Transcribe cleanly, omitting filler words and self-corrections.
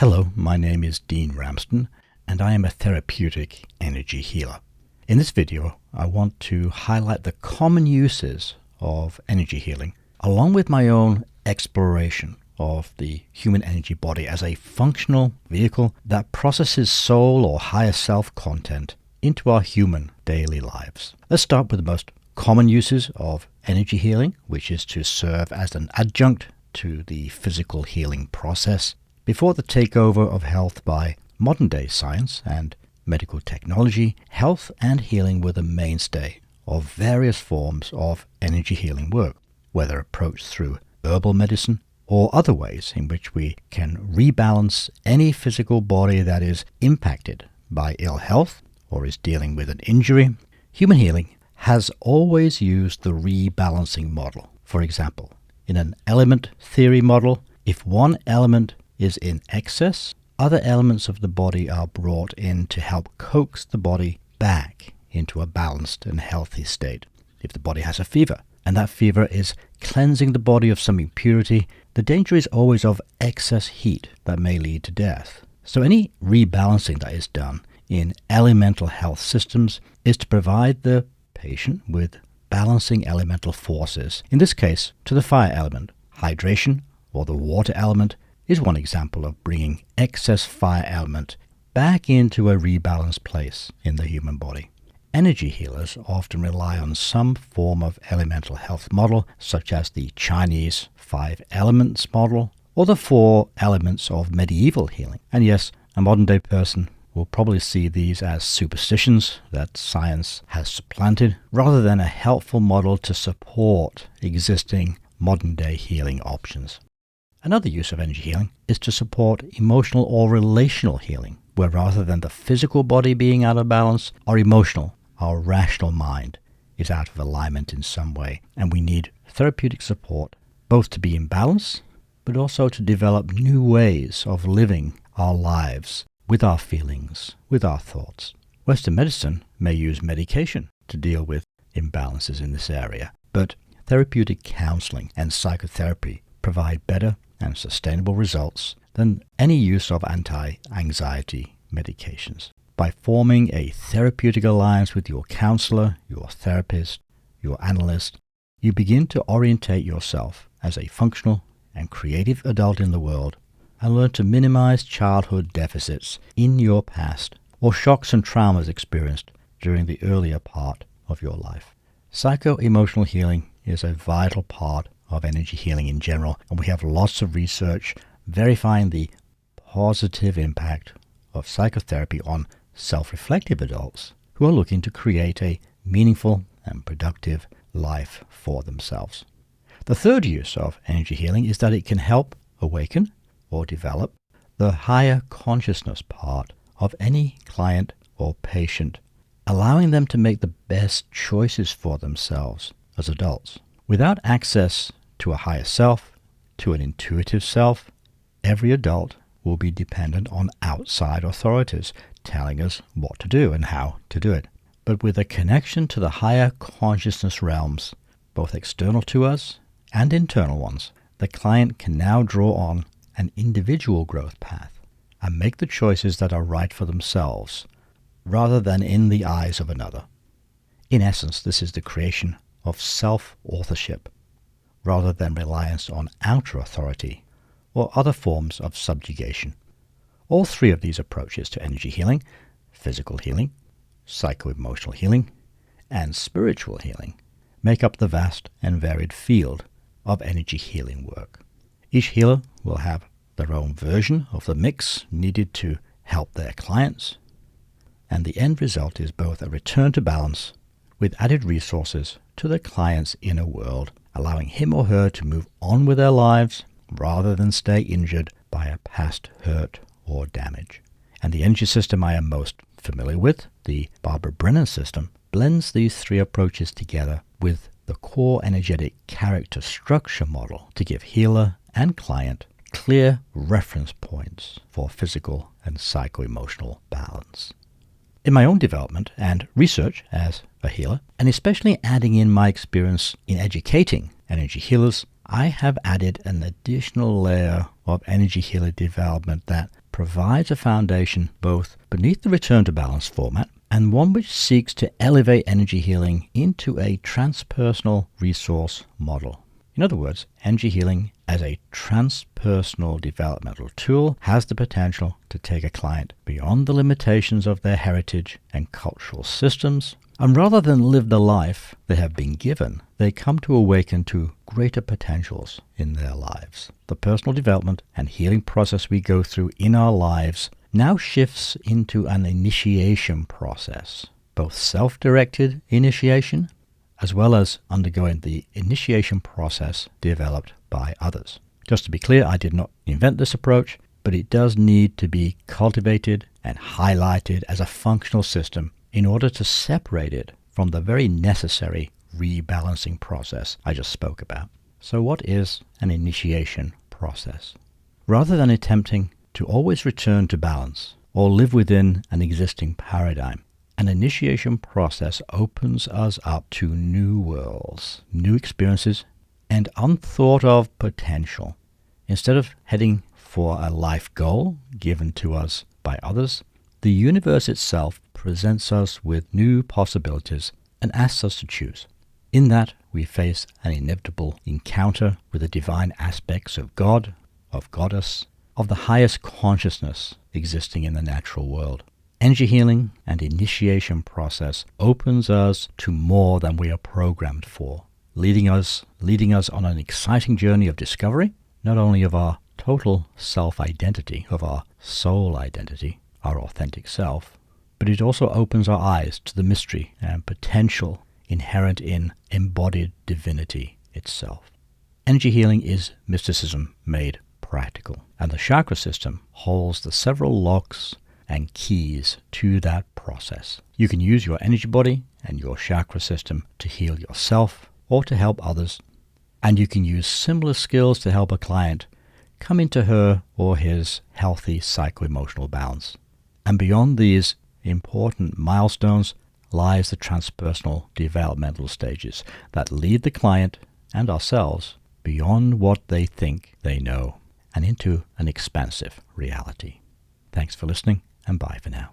Hello, my name is Dean Ramsden, and I am a therapeutic energy healer. In this video, I want to highlight the common uses of energy healing, along with my own exploration of the human energy body as a functional vehicle that processes soul or higher self content into our human daily lives. Let's start with the most common uses of energy healing, which is to serve as an adjunct to the physical healing process. Before the takeover of health by modern-day science and medical technology, health and healing were the mainstay of various forms of energy healing work, whether approached through herbal medicine or other ways in which we can rebalance any physical body that is impacted by ill health or is dealing with an injury. Human healing has always used the rebalancing model. For example, in an element theory model, if one element is in excess, other elements of the body are brought in to help coax the body back into a balanced and healthy state. If the body has a fever, and that fever is cleansing the body of some impurity, the danger is always of excess heat that may lead to death. So any rebalancing that is done in elemental health systems is to provide the patient with balancing elemental forces, in this case to the fire element. Hydration, or the water element, is one example of bringing excess fire element back into a rebalanced place in the human body. Energy healers often rely on some form of elemental health model, such as the Chinese 5 elements model or the 4 elements of medieval healing. And yes, a modern-day person will probably see these as superstitions that science has supplanted, rather than a helpful model to support existing modern-day healing options. Another use of energy healing is to support emotional or relational healing, where rather than the physical body being out of balance, our emotional, our rational mind is out of alignment in some way, and we need therapeutic support both to be in balance, but also to develop new ways of living our lives with our feelings, with our thoughts. Western medicine may use medication to deal with imbalances in this area, but therapeutic counseling and psychotherapy provide better and sustainable results than any use of anti-anxiety medications. By forming a therapeutic alliance with your counselor, your therapist, your analyst, you begin to orientate yourself as a functional and creative adult in the world and learn to minimize childhood deficits in your past or shocks and traumas experienced during the earlier part of your life. Psycho-emotional healing is a vital part of energy healing in general, and we have lots of research verifying the positive impact of psychotherapy on self-reflective adults who are looking to create a meaningful and productive life for themselves. The third use of energy healing is that it can help awaken or develop the higher consciousness part of any client or patient, allowing them to make the best choices for themselves as adults. Without access to a higher self, to an intuitive self, every adult will be dependent on outside authorities telling us what to do and how to do it. But with a connection to the higher consciousness realms, both external to us and internal ones, the client can now draw on an individual growth path and make the choices that are right for themselves, rather than in the eyes of another. In essence, this is the creation of self-authorship, rather than reliance on outer authority or other forms of subjugation. All three of these approaches to energy healing, physical healing, psycho-emotional healing, and spiritual healing, make up the vast and varied field of energy healing work. Each healer will have their own version of the mix needed to help their clients, and the end result is both a return to balance with added resources to the client's inner world, allowing him or her to move on with their lives rather than stay injured by a past hurt or damage. And the energy system I am most familiar with, the Barbara Brennan system, blends these three approaches together with the core energetic character structure model to give healer and client clear reference points for physical and psycho-emotional balance. In my own development and research as a healer, and especially adding in my experience in educating energy healers, I have added an additional layer of energy healer development that provides a foundation both beneath the return to balance format and one which seeks to elevate energy healing into a transpersonal resource model. In other words, energy healing as a transpersonal developmental tool has the potential to take a client beyond the limitations of their heritage and cultural systems, and rather than live the life they have been given, they come to awaken to greater potentials in their lives. The personal development and healing process we go through in our lives now shifts into an initiation process, both self-directed initiation as well as undergoing the initiation process developed by others. Just to be clear, I did not invent this approach, but it does need to be cultivated and highlighted as a functional system in order to separate it from the very necessary rebalancing process I just spoke about. So what is an initiation process? Rather than attempting to always return to balance or live within an existing paradigm, an initiation process opens us up to new worlds, new experiences, and unthought of potential. Instead of heading for a life goal given to us by others, the universe itself presents us with new possibilities and asks us to choose. In that, we face an inevitable encounter with the divine aspects of God, of Goddess, of the highest consciousness existing in the natural world. Energy healing and initiation process opens us to more than we are programmed for, leading us on an exciting journey of discovery, not only of our total self-identity, of our soul identity, our authentic self, but it also opens our eyes to the mystery and potential inherent in embodied divinity itself. Energy healing is mysticism made practical, and the chakra system holds the several locks and keys to that process. You can use your energy body and your chakra system to heal yourself or to help others, and you can use similar skills to help a client come into her or his healthy psycho-emotional balance. And beyond these important milestones lies the transpersonal developmental stages that lead the client and ourselves beyond what they think they know and into an expansive reality. Thanks for listening, and bye for now.